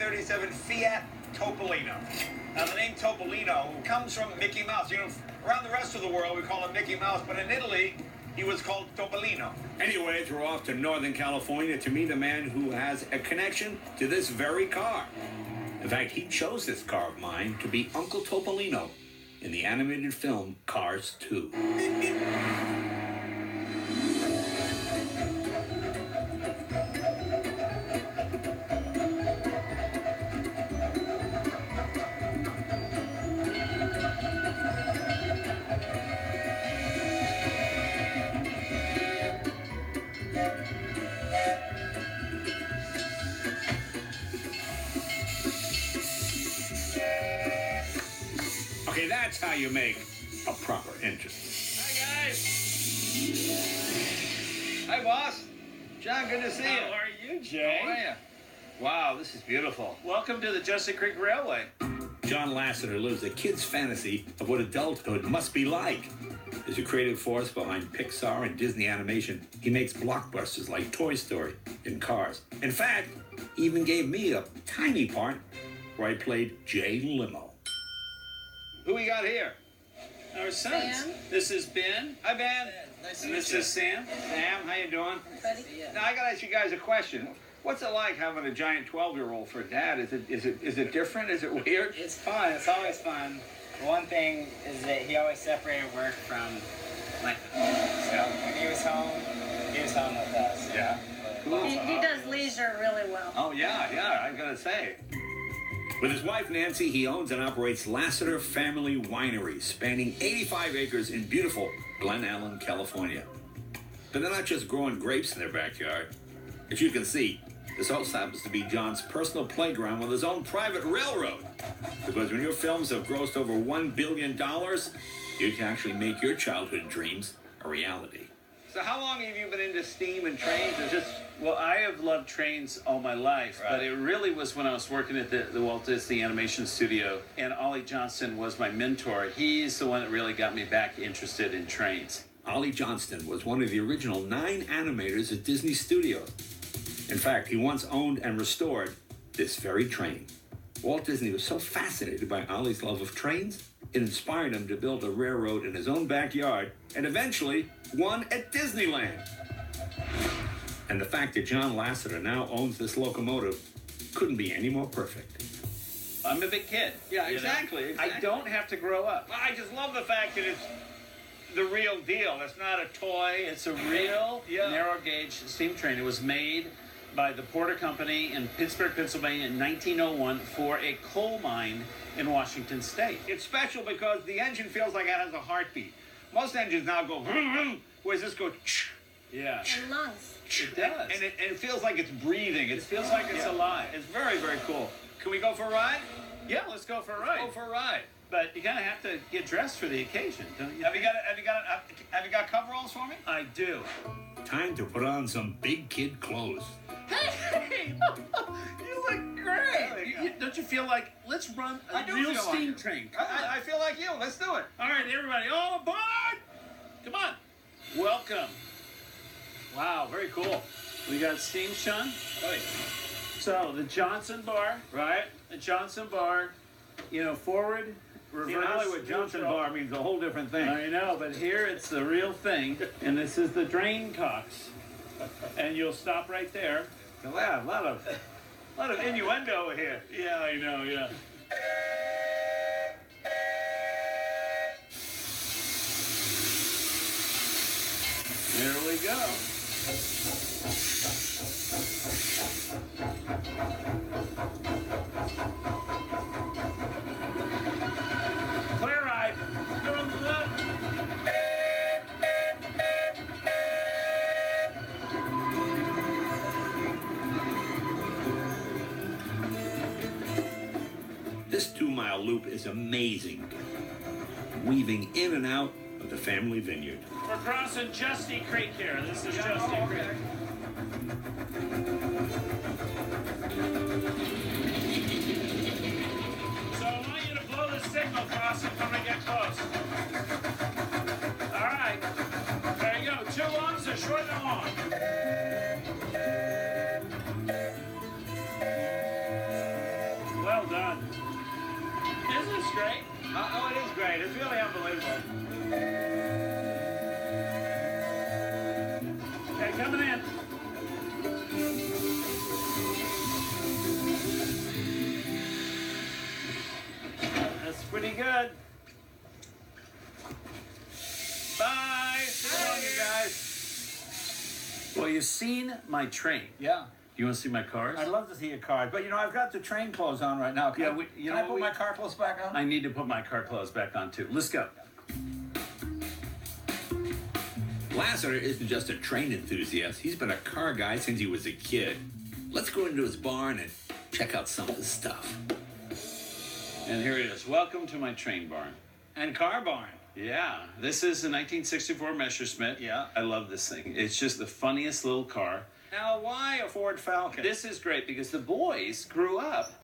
1937 Fiat Topolino. Now, the name Topolino comes from Mickey Mouse. You know, around the rest of the world, we call him Mickey Mouse, but in Italy, he was called Topolino. Anyways, we're off to Northern California to meet a man who has a connection to this very car. In fact, he chose this car of mine to be Uncle Topolino in the animated film Cars 2. Okay, that's how you make a proper engine. Hi, guys. Hi, boss. John, good to see you. How are you, Jay? How are you? Wow, this is beautiful. Welcome to the Jesse Creek Railway. John Lassiter lives a kid's fantasy of what adulthood must be like. As a creative force behind Pixar and Disney animation, he makes blockbusters like Toy Story and Cars. In fact, he even gave me a tiny part where I played Jay Leno. Who we got here? Our sons. Sam. This is Ben. Hi, Ben. Nice and this is Sam. Sam, how you doing? Buddy. Now, I got to ask you guys a question. What's it like having a giant 12-year-old for a dad? Is it different? Is it weird? It's fun. It's always fun. One thing is that he always separated work from life. So when he was home with us. Yeah. But He does leisure really well. Oh, yeah, I got to say. With his wife Nancy, he owns and operates Lassiter Family Winery, spanning 85 acres in beautiful Glen Allen, California. But they're not just growing grapes in their backyard. As you can see, this also happens to be John's personal playground with his own private railroad. Because when your films have grossed over $1 billion, you can actually make your childhood dreams a reality. So how long have you been into steam and trains? Is just Well, I have loved trains all my life, Right. but it really was when I was working at the Walt Disney Animation Studio, and Ollie Johnston was my mentor. He's the one that really got me back interested in trains. Ollie Johnston was one of the original 9 animators at Disney Studios. In fact, he once owned and restored this very train. Walt Disney was so fascinated by Ollie's love of trains, it inspired him to build a railroad in his own backyard and eventually one at Disneyland. And the fact that John Lassiter now owns this locomotive couldn't be any more perfect. I'm a big kid. Yeah, you know? exactly. I don't have to grow up. Well, I just love the fact that it's the real deal. It's not a toy. It's a real Yeah. narrow gauge steam train. It was made by the Porter Company in Pittsburgh, Pennsylvania in 1901 for a coal mine in Washington State. It's special because the engine feels like it has a heartbeat. Most engines now go vroom, vroom, whereas this goes Yeah. And lungs. It does. and it feels like it's breathing. It feels like it's alive. It's very, very cool. Can we go for a ride? Yeah, let's go for a ride. Go for a ride. But you kind of have to get dressed for the occasion, don't you? Have you got coveralls for me? I do. Time to put on some big kid clothes. Hey, you look great. Don't you feel like let's run I a do real feel like steam it. train? Come on. I feel like you. Let's do it. All right, everybody, all aboard! Come on. Welcome. Wow, very cool. We got steam, Sean. Right. So the Johnson bar, Right. the Johnson bar, forward, reverse. See, Hollywood Johnson neutral. bar means a whole different thing. I know, but here it's the real thing, and this is the drain cocks. And you'll stop right there. Yeah, a lot of innuendo here. Yeah, I know, yeah. There we go. Clear ride. This 2-mile loop is amazing, weaving in and out of the family vineyard. We're crossing Justy Creek here. This is Justy Creek. So I want you to blow the signal crossing when we get close. All right. There you go. 2 longs, a short and a long. Isn't this great? Oh, it is great. It's really unbelievable. Okay, coming in. That's pretty good. Bye. So long, you guys. Well, you've seen my train. Yeah. You want to see my cars? I'd love to see your cars, but I've got the train clothes on right now. Can Yeah, I put my car clothes back on? I need to put my car clothes back on too. Let's go. Lassiter isn't just a train enthusiast. He's been a car guy since he was a kid. Let's go into his barn and check out some of his stuff. And here it is. Welcome to my train barn. And car barn. Yeah, this is a 1964 Messerschmitt. Yeah. I love this thing. It's just the funniest little car. Now, why a Ford Falcon? This is great because the boys grew up